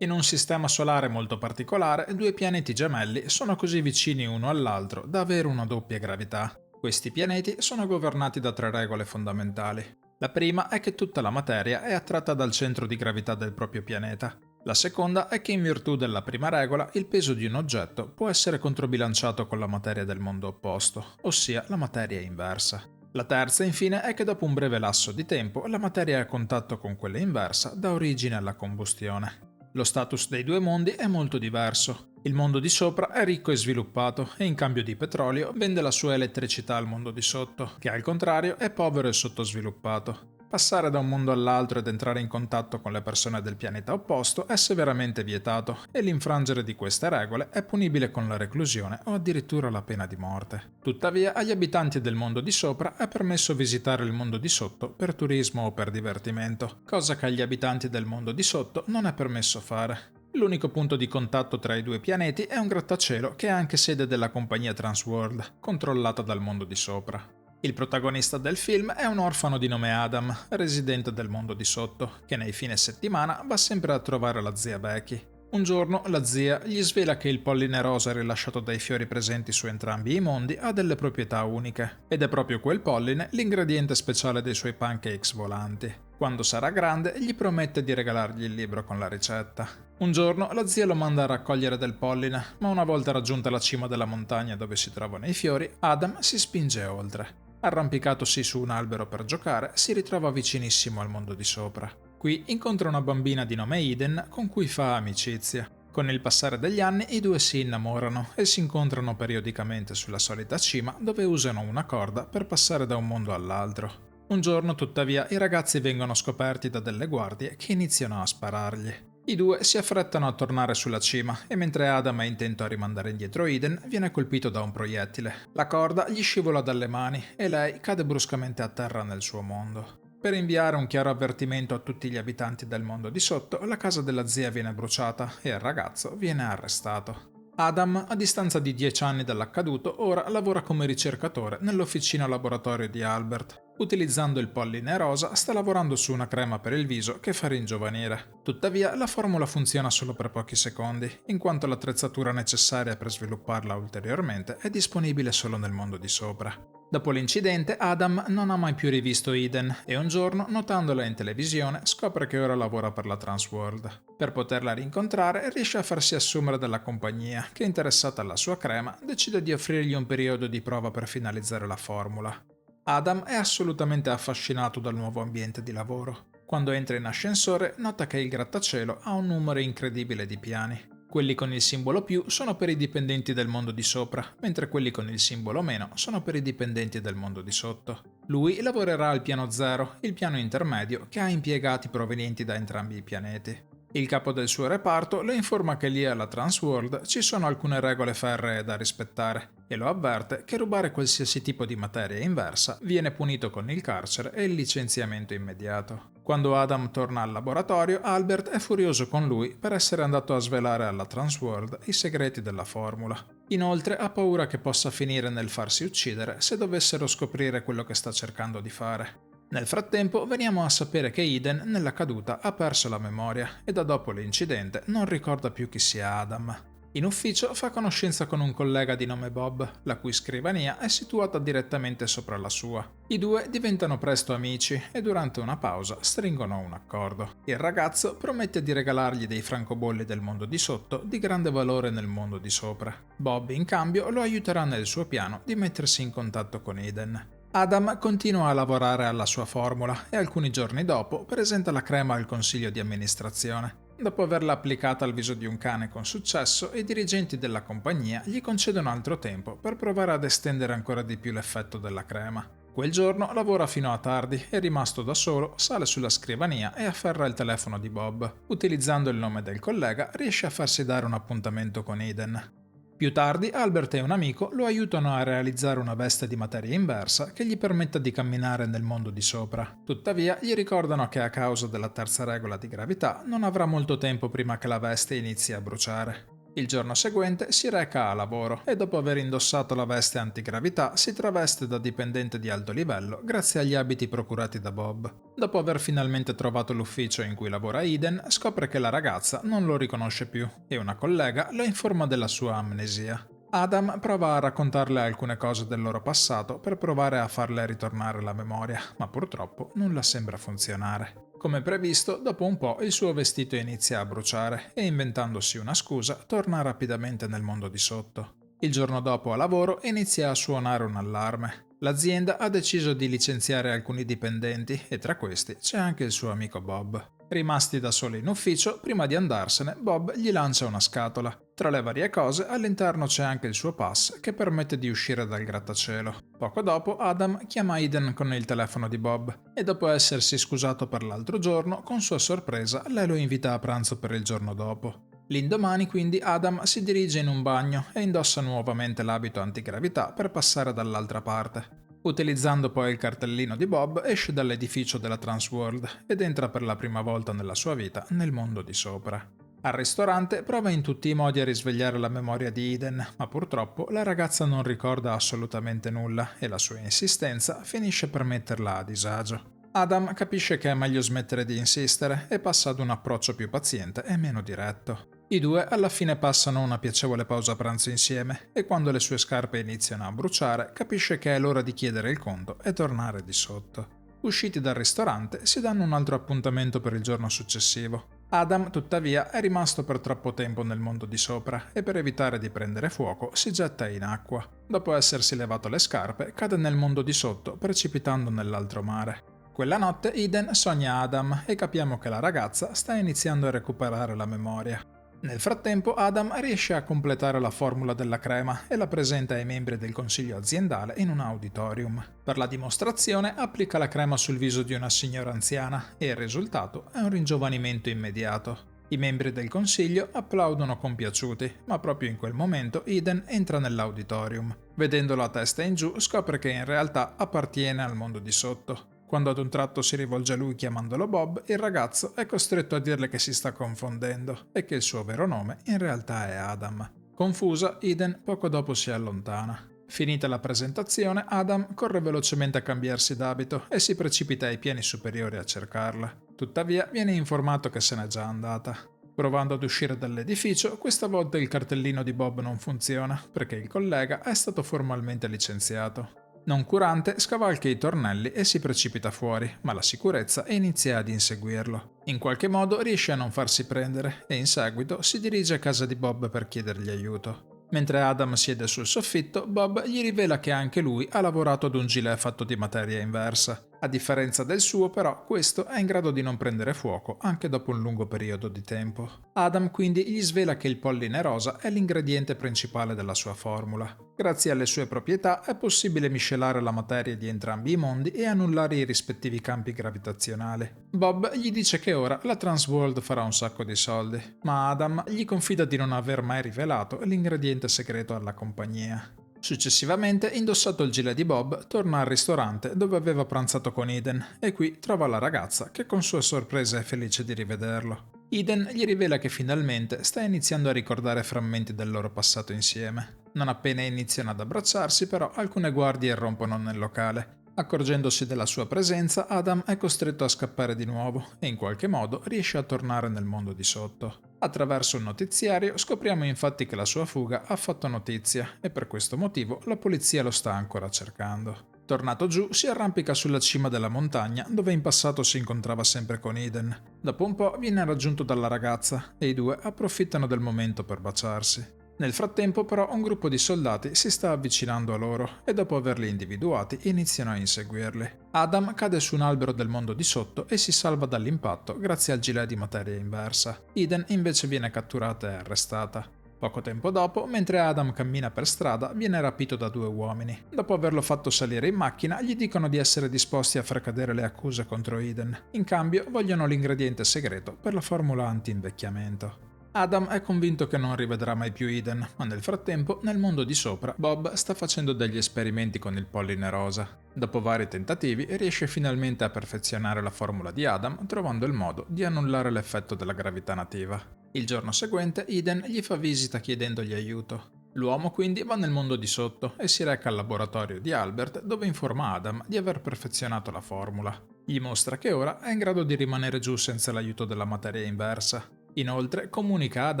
In un sistema solare molto particolare, due pianeti gemelli sono così vicini uno all'altro da avere una doppia gravità. Questi pianeti sono governati da tre regole fondamentali. La prima è che tutta la materia è attratta dal centro di gravità del proprio pianeta. La seconda è che in virtù della prima regola il peso di un oggetto può essere controbilanciato con la materia del mondo opposto, ossia la materia inversa. La terza, infine, è che dopo un breve lasso di tempo la materia a contatto con quella inversa dà origine alla combustione. Lo status dei due mondi è molto diverso. Il mondo di sopra è ricco e sviluppato e in cambio di petrolio vende la sua elettricità al mondo di sotto, che al contrario è povero e sottosviluppato. Passare da un mondo all'altro ed entrare in contatto con le persone del pianeta opposto è severamente vietato e l'infrangere di queste regole è punibile con la reclusione o addirittura la pena di morte. Tuttavia, agli abitanti del mondo di sopra è permesso visitare il mondo di sotto per turismo o per divertimento, cosa che agli abitanti del mondo di sotto non è permesso fare. L'unico punto di contatto tra i due pianeti è un grattacielo che è anche sede della compagnia Transworld, controllata dal mondo di sopra. Il protagonista del film è un orfano di nome Adam, residente del mondo di sotto, che nei fine settimana va sempre a trovare la zia Becky. Un giorno la zia gli svela che il polline rosa rilasciato dai fiori presenti su entrambi i mondi ha delle proprietà uniche, ed è proprio quel polline l'ingrediente speciale dei suoi pancakes volanti. Quando sarà grande gli promette di regalargli il libro con la ricetta. Un giorno la zia lo manda a raccogliere del polline, ma una volta raggiunta la cima della montagna dove si trovano i fiori, Adam si spinge oltre. Arrampicatosi su un albero per giocare, si ritrova vicinissimo al mondo di sopra. Qui incontra una bambina di nome Eden con cui fa amicizia. Con il passare degli anni i due si innamorano e si incontrano periodicamente sulla solita cima dove usano una corda per passare da un mondo all'altro. Un giorno, tuttavia, i ragazzi vengono scoperti da delle guardie che iniziano a sparargli. I due si affrettano a tornare sulla cima e mentre Adam è intento a rimandare indietro Eden, viene colpito da un proiettile. La corda gli scivola dalle mani e lei cade bruscamente a terra nel suo mondo. Per inviare un chiaro avvertimento a tutti gli abitanti del mondo di sotto, la casa della zia viene bruciata e il ragazzo viene arrestato. Adam, a distanza di 10 anni dall'accaduto, ora lavora come ricercatore nell'officina laboratorio di Albert. Utilizzando il polline rosa, sta lavorando su una crema per il viso che fa ringiovanire. Tuttavia, la formula funziona solo per pochi secondi, in quanto l'attrezzatura necessaria per svilupparla ulteriormente è disponibile solo nel mondo di sopra. Dopo l'incidente, Adam non ha mai più rivisto Eden e un giorno, notandola in televisione, scopre che ora lavora per la Transworld. Per poterla rincontrare, riesce a farsi assumere dalla compagnia, che interessata alla sua crema, decide di offrirgli un periodo di prova per finalizzare la formula. Adam è assolutamente affascinato dal nuovo ambiente di lavoro. Quando entra in ascensore, nota che il grattacielo ha un numero incredibile di piani. Quelli con il simbolo più sono per i dipendenti del mondo di sopra, mentre quelli con il simbolo meno sono per i dipendenti del mondo di sotto. Lui lavorerà al piano 0, il piano intermedio, che ha impiegati provenienti da entrambi i pianeti. Il capo del suo reparto lo informa che lì alla Transworld ci sono alcune regole ferree da rispettare e lo avverte che rubare qualsiasi tipo di materia inversa viene punito con il carcere e il licenziamento immediato. Quando Adam torna al laboratorio, Albert è furioso con lui per essere andato a svelare alla Transworld i segreti della formula. Inoltre ha paura che possa finire nel farsi uccidere se dovessero scoprire quello che sta cercando di fare. Nel frattempo veniamo a sapere che Eden nella caduta ha perso la memoria e da dopo l'incidente non ricorda più chi sia Adam. In ufficio fa conoscenza con un collega di nome Bob, la cui scrivania è situata direttamente sopra la sua. I due diventano presto amici e durante una pausa stringono un accordo. Il ragazzo promette di regalargli dei francobolli del mondo di sotto di grande valore nel mondo di sopra. Bob in cambio lo aiuterà nel suo piano di mettersi in contatto con Eden. Adam continua a lavorare alla sua formula e alcuni giorni dopo presenta la crema al consiglio di amministrazione. Dopo averla applicata al viso di un cane con successo, i dirigenti della compagnia gli concedono altro tempo per provare ad estendere ancora di più l'effetto della crema. Quel giorno lavora fino a tardi e rimasto da solo sale sulla scrivania e afferra il telefono di Bob. Utilizzando il nome del collega riesce a farsi dare un appuntamento con Eden. Più tardi Albert e un amico lo aiutano a realizzare una veste di materia inversa che gli permetta di camminare nel mondo di sopra. Tuttavia gli ricordano che a causa della terza regola di gravità non avrà molto tempo prima che la veste inizi a bruciare. Il giorno seguente si reca a lavoro e dopo aver indossato la veste antigravità si traveste da dipendente di alto livello grazie agli abiti procurati da Bob. Dopo aver finalmente trovato l'ufficio in cui lavora Eden, scopre che la ragazza non lo riconosce più e una collega lo informa della sua amnesia. Adam prova a raccontarle alcune cose del loro passato per provare a farle ritornare la memoria, ma purtroppo nulla sembra funzionare. Come previsto, dopo un po' il suo vestito inizia a bruciare e, inventandosi una scusa, torna rapidamente nel mondo di sotto. Il giorno dopo a lavoro inizia a suonare un allarme. L'azienda ha deciso di licenziare alcuni dipendenti e tra questi c'è anche il suo amico Bob. Rimasti da soli in ufficio, prima di andarsene, Bob gli lancia una scatola. Tra le varie cose, all'interno c'è anche il suo pass che permette di uscire dal grattacielo. Poco dopo, Adam chiama Eden con il telefono di Bob e dopo essersi scusato per l'altro giorno, con sua sorpresa, lei lo invita a pranzo per il giorno dopo. L'indomani quindi Adam si dirige in un bagno e indossa nuovamente l'abito antigravità per passare dall'altra parte. Utilizzando poi il cartellino di Bob, esce dall'edificio della Transworld ed entra per la prima volta nella sua vita nel mondo di sopra. Al ristorante prova in tutti i modi a risvegliare la memoria di Eden, ma purtroppo la ragazza non ricorda assolutamente nulla e la sua insistenza finisce per metterla a disagio. Adam capisce che è meglio smettere di insistere e passa ad un approccio più paziente e meno diretto. I due alla fine passano una piacevole pausa pranzo insieme e quando le sue scarpe iniziano a bruciare capisce che è l'ora di chiedere il conto e tornare di sotto. Usciti dal ristorante si danno un altro appuntamento per il giorno successivo. Adam, tuttavia, è rimasto per troppo tempo nel mondo di sopra e per evitare di prendere fuoco si getta in acqua. Dopo essersi levato le scarpe, cade nel mondo di sotto, precipitando nell'altro mare. Quella notte Eden sogna Adam e capiamo che la ragazza sta iniziando a recuperare la memoria. Nel frattempo Adam riesce a completare la formula della crema e la presenta ai membri del consiglio aziendale in un auditorium. Per la dimostrazione applica la crema sul viso di una signora anziana e il risultato è un ringiovanimento immediato. I membri del consiglio applaudono compiaciuti, ma proprio in quel momento Eden entra nell'auditorium. Vedendolo a testa in giù scopre che in realtà appartiene al mondo di sotto. Quando ad un tratto si rivolge a lui chiamandolo Bob, il ragazzo è costretto a dirle che si sta confondendo e che il suo vero nome in realtà è Adam. Confusa, Eden poco dopo si allontana. Finita la presentazione, Adam corre velocemente a cambiarsi d'abito e si precipita ai piani superiori a cercarla. Tuttavia viene informato che se n'è già andata. Provando ad uscire dall'edificio, questa volta il cartellino di Bob non funziona perché il collega è stato formalmente licenziato. Noncurante scavalca i tornelli e si precipita fuori, ma la sicurezza inizia ad inseguirlo. In qualche modo riesce a non farsi prendere e in seguito si dirige a casa di Bob per chiedergli aiuto. Mentre Adam siede sul soffitto, Bob gli rivela che anche lui ha lavorato ad un gilet fatto di materia inversa. A differenza del suo, però, questo è in grado di non prendere fuoco anche dopo un lungo periodo di tempo. Adam quindi gli svela che il polline rosa è l'ingrediente principale della sua formula. Grazie alle sue proprietà è possibile miscelare la materia di entrambi i mondi e annullare i rispettivi campi gravitazionali. Bob gli dice che ora la Transworld farà un sacco di soldi, ma Adam gli confida di non aver mai rivelato l'ingrediente segreto alla compagnia. Successivamente, indossato il gilet di Bob, torna al ristorante dove aveva pranzato con Eden e qui trova la ragazza che con sua sorpresa è felice di rivederlo. Eden gli rivela che finalmente sta iniziando a ricordare frammenti del loro passato insieme. Non appena iniziano ad abbracciarsi, però, alcune guardie irrompono nel locale. Accorgendosi della sua presenza, Adam è costretto a scappare di nuovo e in qualche modo riesce a tornare nel mondo di sotto. Attraverso un notiziario scopriamo infatti che la sua fuga ha fatto notizia e per questo motivo la polizia lo sta ancora cercando. Tornato giù, si arrampica sulla cima della montagna dove in passato si incontrava sempre con Eden. Dopo un po' viene raggiunto dalla ragazza e i due approfittano del momento per baciarsi. Nel frattempo però un gruppo di soldati si sta avvicinando a loro e dopo averli individuati iniziano a inseguirli. Adam cade su un albero del mondo di sotto e si salva dall'impatto grazie al gilet di materia inversa. Eden invece viene catturata e arrestata. Poco tempo dopo, mentre Adam cammina per strada, viene rapito da due uomini. Dopo averlo fatto salire in macchina, gli dicono di essere disposti a far cadere le accuse contro Eden. In cambio, vogliono l'ingrediente segreto per la formula anti-invecchiamento. Adam è convinto che non rivedrà mai più Eden, ma nel frattempo, nel mondo di sopra, Bob sta facendo degli esperimenti con il polline rosa. Dopo vari tentativi, riesce finalmente a perfezionare la formula di Adam, trovando il modo di annullare l'effetto della gravità nativa. Il giorno seguente Eden gli fa visita chiedendogli aiuto. L'uomo quindi va nel mondo di sotto e si reca al laboratorio di Albert dove informa Adam di aver perfezionato la formula. Gli mostra che ora è in grado di rimanere giù senza l'aiuto della materia inversa. Inoltre comunica ad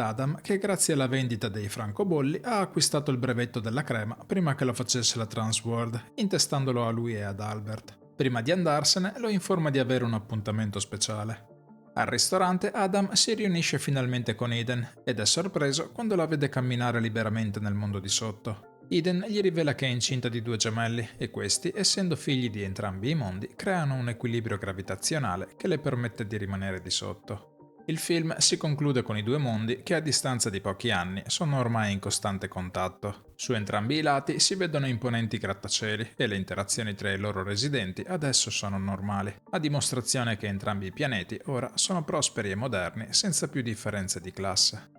Adam che grazie alla vendita dei francobolli ha acquistato il brevetto della crema prima che lo facesse la Transworld, intestandolo a lui e ad Albert. Prima di andarsene lo informa di avere un appuntamento speciale. Al ristorante Adam si riunisce finalmente con Eden ed è sorpreso quando la vede camminare liberamente nel mondo di sotto. Eden gli rivela che è incinta di 2 gemelli e questi, essendo figli di entrambi i mondi, creano un equilibrio gravitazionale che le permette di rimanere di sotto. Il film si conclude con i due mondi che a distanza di pochi anni sono ormai in costante contatto. Su entrambi i lati si vedono imponenti grattacieli e le interazioni tra i loro residenti adesso sono normali, a dimostrazione che entrambi i pianeti ora sono prosperi e moderni senza più differenze di classe.